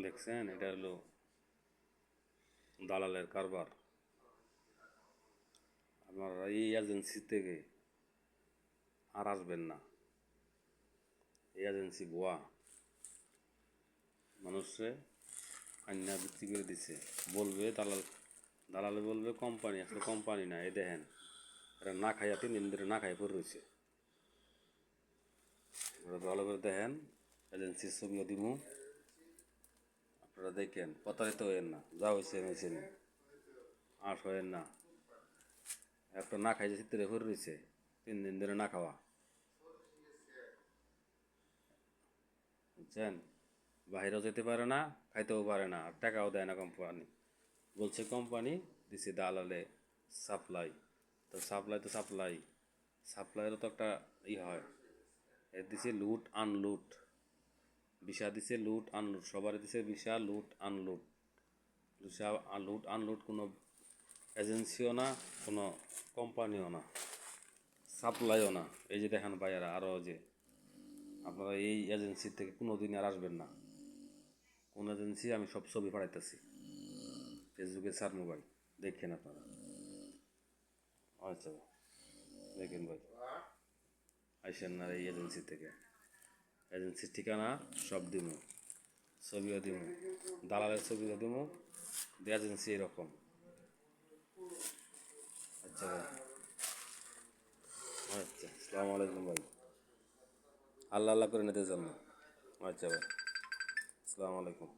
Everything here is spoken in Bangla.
দেখছেন, এটা হলো দালালের কারবার। আপনারা এই এজেন্সি থেকে আর আসবেন না। এই এজেন্সি ভুয়া, মানুষে আন্না বিক্রি করে দিছে। বলবে দালালে বলবে কোম্পানি, আসলে কোম্পানি না। এই দেখেন, এটা না খাইয়া 3 দিন ধরে না খাই পড়ে রয়েছে। আপনারা ভালো করে দেখেন, এজেন্সির ছবিও দিমু, আপনারা দেখেন। প্রতারিত হইেন না, যা হয়েছে হয়েছেন, আর হইেন না। একটা না খাই যে চিত্রে পড়ে রয়েছে, 3 দিন ধরে না খাওয়া, বুঝছেন। বাইরেও যেতে পারে না, খাইতেও পারে না, আর টাকাও দেয় না কোম্পানি। বলছে কোম্পানি দিছে দালালে সাপ্লাই। তো সাপ্লাইয়েরও তো একটা হয়। এর দিছে লুট আনলুট, ভিসা দিছে লুট আনলুট, সবারই দিছে ভিসা লুট আনলুট। ভিসা লুট আনলুট কোনো এজেন্সিও না, কোনো কোম্পানিও না, সাপ্লাইও না। এই যে দেখেন ভাইয়ারা, আরও যে আপনারা এই এজেন্সির থেকে কোনো দিন আর আসবেন না। কোন এজেন্সি, আমি সব ছবি পাঠাইতেছি ফেসবুকে, স্যার মোবাইল দেখেন আপনারা। আচ্ছা দেখেন ভাই, আইসেন না এই এজেন্সি থেকে। এজেন্সির ঠিকানা সব দিব, ছবিও দিব, দালালের ছবিও দিব, এজেন্সি এরকম। আচ্ছা ভাই, আচ্ছা, আসসালামু আলাইকুম ভাই। আল্লাহ আল্লাহ করে নিতে জন্য। আচ্ছা ভাই, আসসালামু আলাইকুম।